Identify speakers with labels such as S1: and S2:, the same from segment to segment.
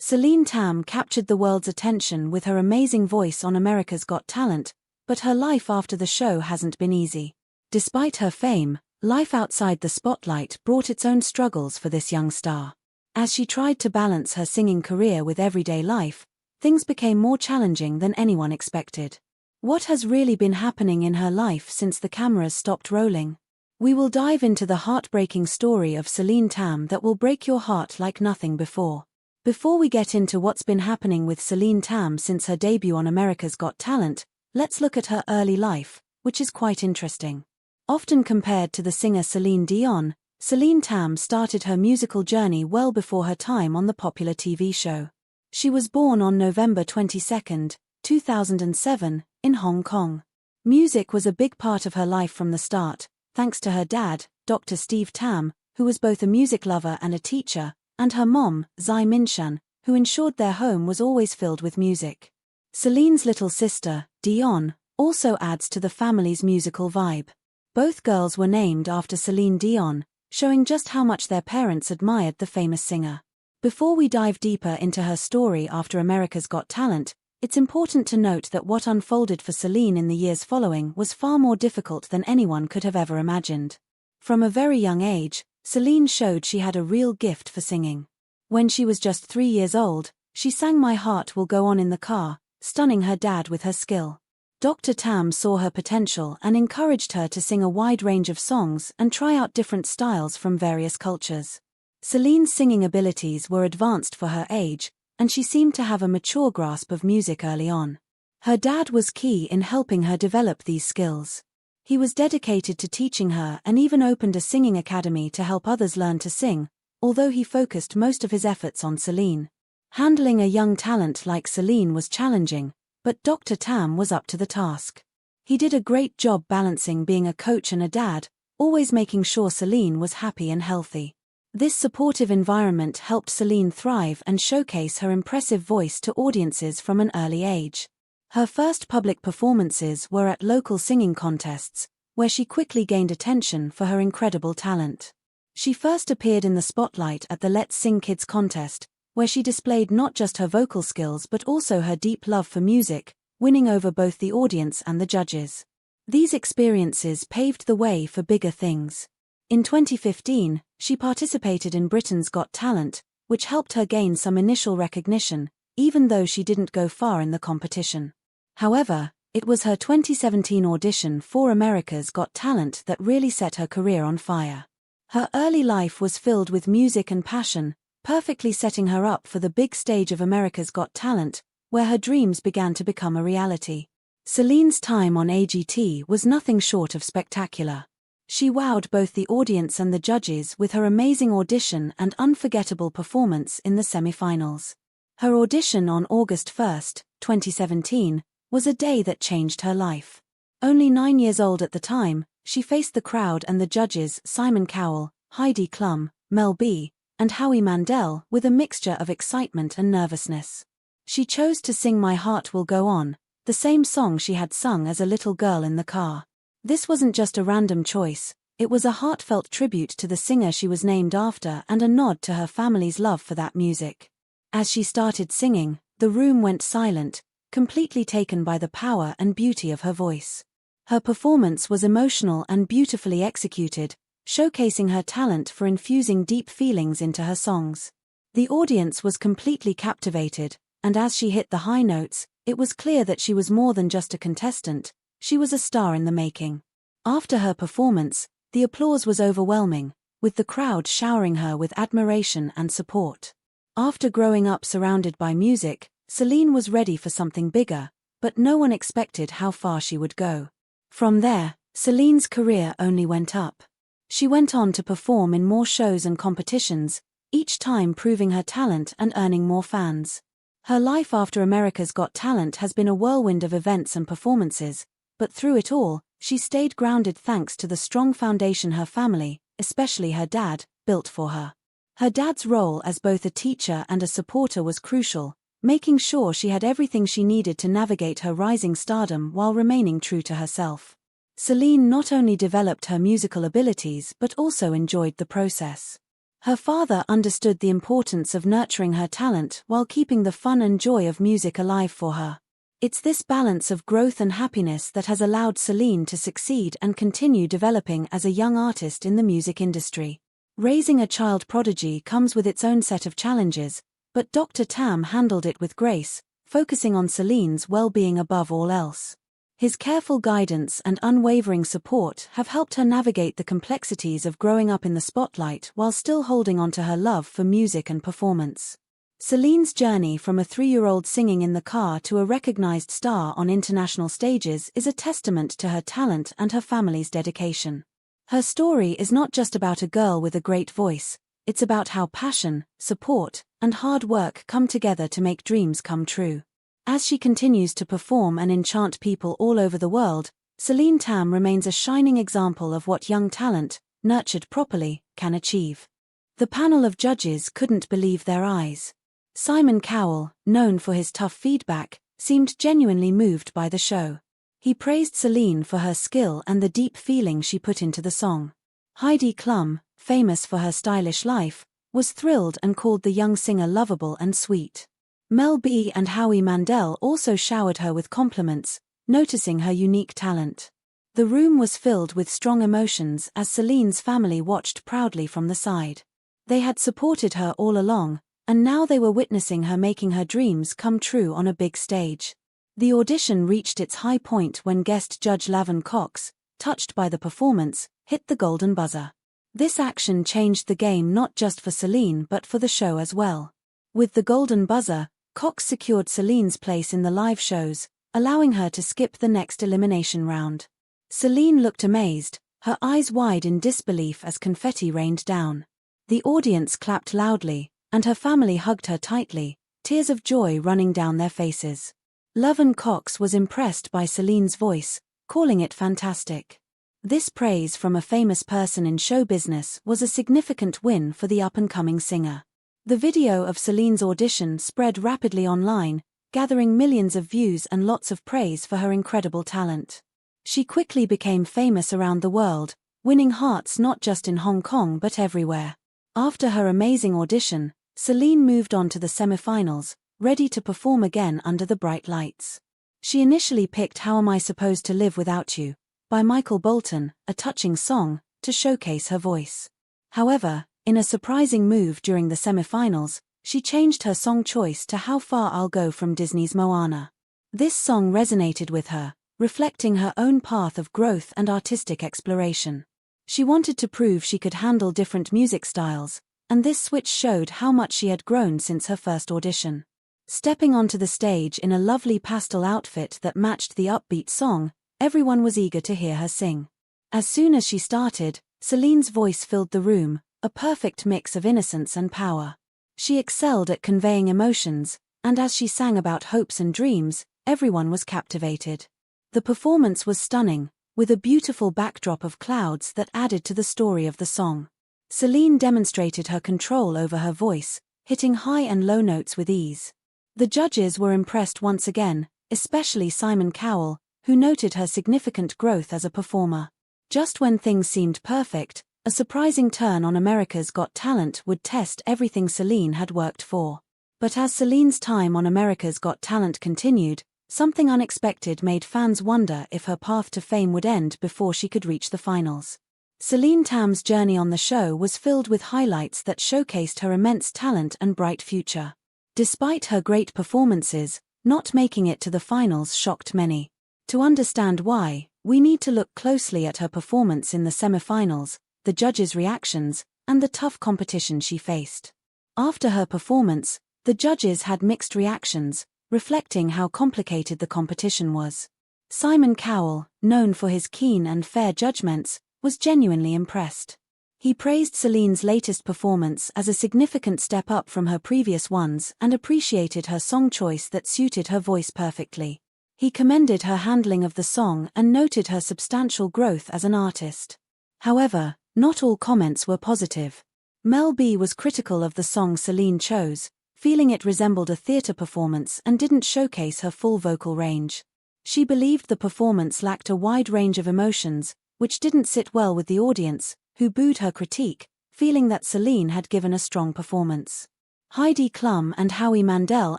S1: Celine Tam captured the world's attention with her amazing voice on America's Got Talent, but her life after the show hasn't been easy. Despite her fame, life outside the spotlight brought its own struggles for this young star. As she tried to balance her singing career with everyday life, things became more challenging than anyone expected. What has really been happening in her life since the cameras stopped rolling? We will dive into the heartbreaking story of Celine Tam that will break your heart like nothing before. Before we get into what's been happening with Celine Tam since her debut on America's Got Talent, let's look at her early life, which is quite interesting. Often compared to the singer Celine Dion, Celine Tam started her musical journey well before her time on the popular TV show. She was born on November 22, 2007, in Hong Kong. Music was a big part of her life from the start, thanks to her dad, Dr. Steve Tam, who was both a music lover and a teacher, and her mom, Zai Minshan, who ensured their home was always filled with music. Celine's little sister, Dion, also adds to the family's musical vibe. Both girls were named after Celine Dion, showing just how much their parents admired the famous singer. Before we dive deeper into her story after America's Got Talent, it's important to note that what unfolded for Celine in the years following was far more difficult than anyone could have ever imagined. From a very young age, Celine showed she had a real gift for singing. When she was just 3 years old, she sang My Heart Will Go On in the car, stunning her dad with her skill. Dr. Tam saw her potential and encouraged her to sing a wide range of songs and try out different styles from various cultures. Celine's singing abilities were advanced for her age, and she seemed to have a mature grasp of music early on. Her dad was key in helping her develop these skills. He was dedicated to teaching her and even opened a singing academy to help others learn to sing, although he focused most of his efforts on Celine. Handling a young talent like Celine was challenging, but Dr. Tam was up to the task. He did a great job balancing being a coach and a dad, always making sure Celine was happy and healthy. This supportive environment helped Celine thrive and showcase her impressive voice to audiences from an early age. Her first public performances were at local singing contests, where she quickly gained attention for her incredible talent. She first appeared in the spotlight at the Let's Sing Kids contest, where she displayed not just her vocal skills but also her deep love for music, winning over both the audience and the judges. These experiences paved the way for bigger things. In 2015, she participated in Britain's Got Talent, which helped her gain some initial recognition, even though she didn't go far in the competition. However, it was her 2017 audition for America's Got Talent that really set her career on fire. Her early life was filled with music and passion, perfectly setting her up for the big stage of America's Got Talent, where her dreams began to become a reality. Celine's time on AGT was nothing short of spectacular. She wowed both the audience and the judges with her amazing audition and unforgettable performance in the semi-finals. Her audition on August 1, 2017, was a day that changed her life. Only 9 years old at the time, she faced the crowd and the judges Simon Cowell, Heidi Klum, Mel B, and Howie Mandel with a mixture of excitement and nervousness. She chose to sing My Heart Will Go On, the same song she had sung as a little girl in the car. This wasn't just a random choice, it was a heartfelt tribute to the singer she was named after and a nod to her family's love for that music. As she started singing, the room went silent, completely taken by the power and beauty of her voice. Her performance was emotional and beautifully executed, showcasing her talent for infusing deep feelings into her songs. The audience was completely captivated, and as she hit the high notes, it was clear that she was more than just a contestant, she was a star in the making. After her performance, the applause was overwhelming, with the crowd showering her with admiration and support. After growing up surrounded by music, Celine was ready for something bigger, but no one expected how far she would go. From there, Celine's career only went up. She went on to perform in more shows and competitions, each time proving her talent and earning more fans. Her life after America's Got Talent has been a whirlwind of events and performances, but through it all, she stayed grounded thanks to the strong foundation her family, especially her dad, built for her. Her dad's role as both a teacher and a supporter was crucial, making sure she had everything she needed to navigate her rising stardom while remaining true to herself. Celine not only developed her musical abilities but also enjoyed the process. Her father understood the importance of nurturing her talent while keeping the fun and joy of music alive for her. It's this balance of growth and happiness that has allowed Celine to succeed and continue developing as a young artist in the music industry. Raising a child prodigy comes with its own set of challenges, but Dr. Tam handled it with grace, focusing on Celine's well-being above all else. His careful guidance and unwavering support have helped her navigate the complexities of growing up in the spotlight while still holding on to her love for music and performance. Celine's journey from a 3-year-old singing in the car to a recognized star on international stages is a testament to her talent and her family's dedication. Her story is not just about a girl with a great voice, it's about how passion, support, and hard work come together to make dreams come true. As she continues to perform and enchant people all over the world, Celine Tam remains a shining example of what young talent, nurtured properly, can achieve. The panel of judges couldn't believe their eyes. Simon Cowell, known for his tough feedback, seemed genuinely moved by the show. He praised Celine for her skill and the deep feeling she put into the song. Heidi Klum, famous for her stylish life, was thrilled and called the young singer lovable and sweet. Mel B and Howie Mandel also showered her with compliments, noticing her unique talent. The room was filled with strong emotions as Celine's family watched proudly from the side. They had supported her all along, and now they were witnessing her making her dreams come true on a big stage. The audition reached its high point when guest judge Laverne Cox, touched by the performance, hit the golden buzzer. This action changed the game not just for Celine but for the show as well. With the golden buzzer, Cox secured Celine's place in the live shows, allowing her to skip the next elimination round. Celine looked amazed, her eyes wide in disbelief as confetti rained down. The audience clapped loudly, and her family hugged her tightly, tears of joy running down their faces. Laverne Cox was impressed by Celine's voice, calling it fantastic. This praise from a famous person in show business was a significant win for the up-and-coming singer. The video of Celine's audition spread rapidly online, gathering millions of views and lots of praise for her incredible talent. She quickly became famous around the world, winning hearts not just in Hong Kong but everywhere. After her amazing audition, Celine moved on to the semifinals, ready to perform again under the bright lights. She initially picked How Am I Supposed to Live Without You, by Michael Bolton, a touching song, to showcase her voice. However, in a surprising move during the semifinals, she changed her song choice to How Far I'll Go from Disney's Moana. This song resonated with her, reflecting her own path of growth and artistic exploration. She wanted to prove she could handle different music styles, and this switch showed how much she had grown since her first audition. Stepping onto the stage in a lovely pastel outfit that matched the upbeat song, everyone was eager to hear her sing. As soon as she started, Celine's voice filled the room, a perfect mix of innocence and power. She excelled at conveying emotions, and as she sang about hopes and dreams, everyone was captivated. The performance was stunning, with a beautiful backdrop of clouds that added to the story of the song. Celine demonstrated her control over her voice, hitting high and low notes with ease. The judges were impressed once again, especially Simon Cowell, who noted her significant growth as a performer. Just when things seemed perfect, a surprising turn on America's Got Talent would test everything Celine had worked for. But as Celine's time on America's Got Talent continued, something unexpected made fans wonder if her path to fame would end before she could reach the finals. Celine Tam's journey on the show was filled with highlights that showcased her immense talent and bright future. Despite her great performances, not making it to the finals shocked many. To understand why, we need to look closely at her performance in the semifinals, the judges' reactions, and the tough competition she faced. After her performance, the judges had mixed reactions, reflecting how complicated the competition was. Simon Cowell, known for his keen and fair judgments, was genuinely impressed. He praised Celine's latest performance as a significant step up from her previous ones and appreciated her song choice that suited her voice perfectly. He commended her handling of the song and noted her substantial growth as an artist. However, not all comments were positive. Mel B was critical of the song Celine chose, feeling it resembled a theater performance and didn't showcase her full vocal range. She believed the performance lacked a wide range of emotions, which didn't sit well with the audience, who booed her critique, feeling that Celine had given a strong performance. Heidi Klum and Howie Mandel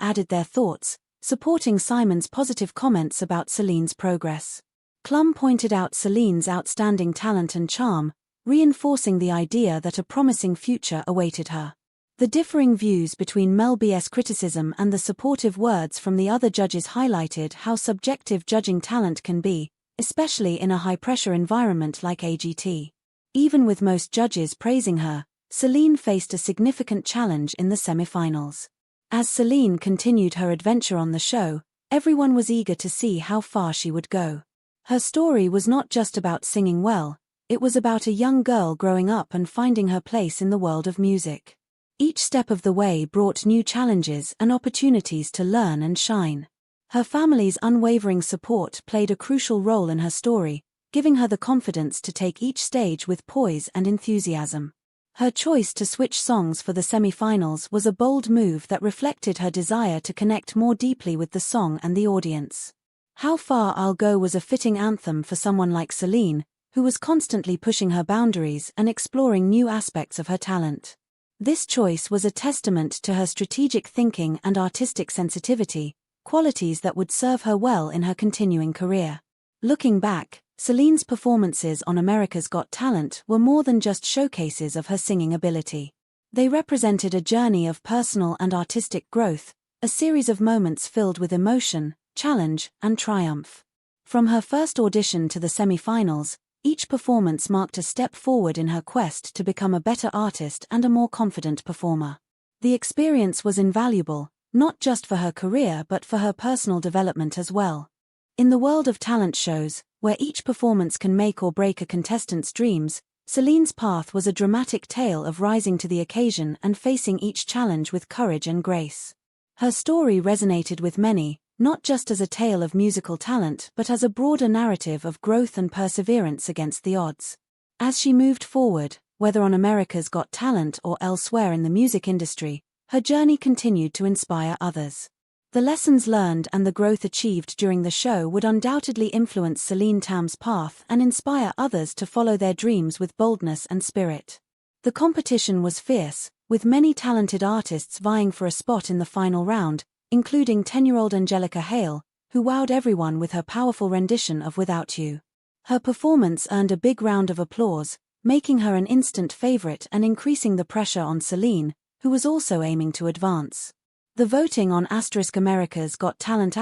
S1: added their thoughts, supporting Simon's positive comments about Celine's progress. Klum pointed out Celine's outstanding talent and charm, reinforcing the idea that a promising future awaited her. The differing views between Mel B's criticism and the supportive words from the other judges highlighted how subjective judging talent can be, especially in a high-pressure environment like AGT. Even with most judges praising her, Celine faced a significant challenge in the semi-finals. As Celine continued her adventure on the show, everyone was eager to see how far she would go. Her story was not just about singing well, it was about a young girl growing up and finding her place in the world of music. Each step of the way brought new challenges and opportunities to learn and shine. Her family's unwavering support played a crucial role in her story, giving her the confidence to take each stage with poise and enthusiasm. Her choice to switch songs for the semi-finals was a bold move that reflected her desire to connect more deeply with the song and the audience. How Far I'll Go was a fitting anthem for someone like Celine, who was constantly pushing her boundaries and exploring new aspects of her talent. This choice was a testament to her strategic thinking and artistic sensitivity, qualities that would serve her well in her continuing career. Looking back, Celine's performances on America's Got Talent were more than just showcases of her singing ability. They represented a journey of personal and artistic growth, a series of moments filled with emotion, challenge, and triumph. From her first audition to the semi-finals, each performance marked a step forward in her quest to become a better artist and a more confident performer. The experience was invaluable, not just for her career but for her personal development as well. In the world of talent shows, where each performance can make or break a contestant's dreams, Celine's path was a dramatic tale of rising to the occasion and facing each challenge with courage and grace. Her story resonated with many, not just as a tale of musical talent but as a broader narrative of growth and perseverance against the odds. As she moved forward, whether on America's Got Talent or elsewhere in the music industry, her journey continued to inspire others. The lessons learned and the growth achieved during the show would undoubtedly influence Celine Tam's path and inspire others to follow their dreams with boldness and spirit. The competition was fierce, with many talented artists vying for a spot in the final round, including 10-year-old Angelica Hale, who wowed everyone with her powerful rendition of Without You. Her performance earned a big round of applause, making her an instant favorite and increasing the pressure on Celine, who was also aiming to advance. The voting on America's Got Talent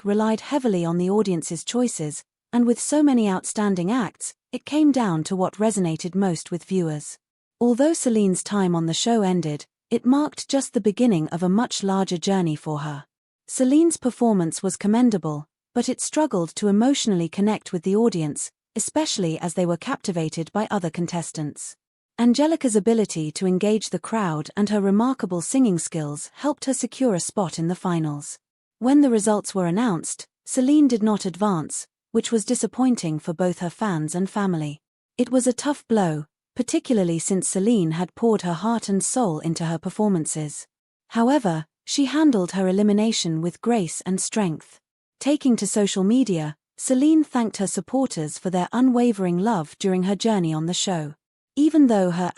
S1: relied heavily on the audience's choices, and with so many outstanding acts, it came down to what resonated most with viewers. Although Celine's time on the show ended, it marked just the beginning of a much larger journey for her. Celine's performance was commendable, but it struggled to emotionally connect with the audience, especially as they were captivated by other contestants. Angelica's ability to engage the crowd and her remarkable singing skills helped her secure a spot in the finals. When the results were announced, Celine did not advance, which was disappointing for both her fans and family. It was a tough blow, particularly since Celine had poured her heart and soul into her performances. However, she handled her elimination with grace and strength. Taking to social media, Celine thanked her supporters for their unwavering love during her journey on the show. Even though her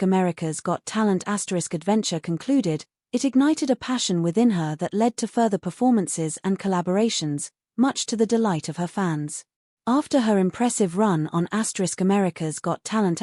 S1: America's Got Talent adventure concluded, it ignited a passion within her that led to further performances and collaborations, much to the delight of her fans. After her impressive run on America's Got Talent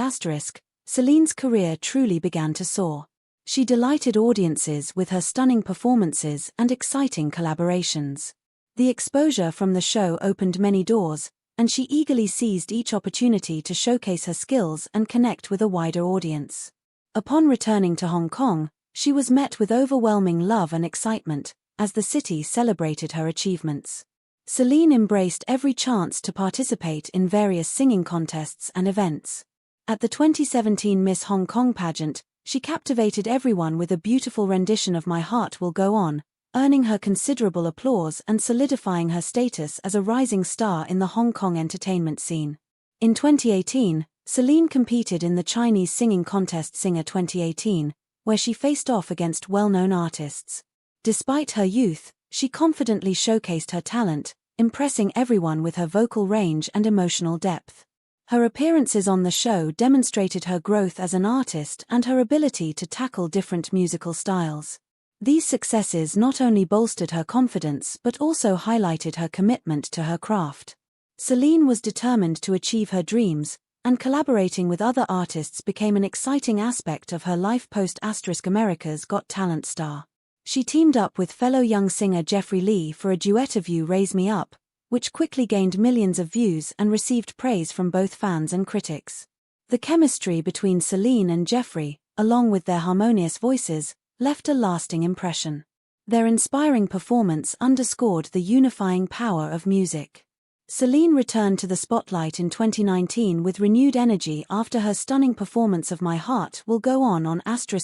S1: Celine's career truly began to soar. She delighted audiences with her stunning performances and exciting collaborations. The exposure from the show opened many doors, and she eagerly seized each opportunity to showcase her skills and connect with a wider audience. Upon returning to Hong Kong, she was met with overwhelming love and excitement, as the city celebrated her achievements. Celine embraced every chance to participate in various singing contests and events. At the 2017 Miss Hong Kong pageant, she captivated everyone with a beautiful rendition of My Heart Will Go On, earning her considerable applause and solidifying her status as a rising star in the Hong Kong entertainment scene. In 2018, Celine competed in the Chinese singing contest Singer 2018, where she faced off against well-known artists. Despite her youth, she confidently showcased her talent, impressing everyone with her vocal range and emotional depth. Her appearances on the show demonstrated her growth as an artist and her ability to tackle different musical styles. These successes not only bolstered her confidence but also highlighted her commitment to her craft. Celine was determined to achieve her dreams, and collaborating with other artists became an exciting aspect of her life post-America's Got Talent star. She teamed up with fellow young singer Jeffrey Lee for a duet of You Raise Me Up, which quickly gained millions of views and received praise from both fans and critics. The chemistry between Celine and Jeffrey, along with their harmonious voices, left a lasting impression. Their inspiring performance underscored the unifying power of music. Celine returned to the spotlight in 2019 with renewed energy after her stunning performance of My Heart Will Go On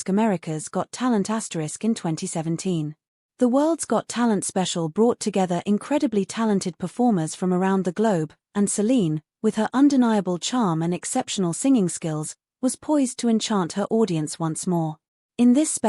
S1: America's Got Talent in 2017. The World's Got Talent special brought together incredibly talented performers from around the globe, and Celine, with her undeniable charm and exceptional singing skills, was poised to enchant her audience once more. In this special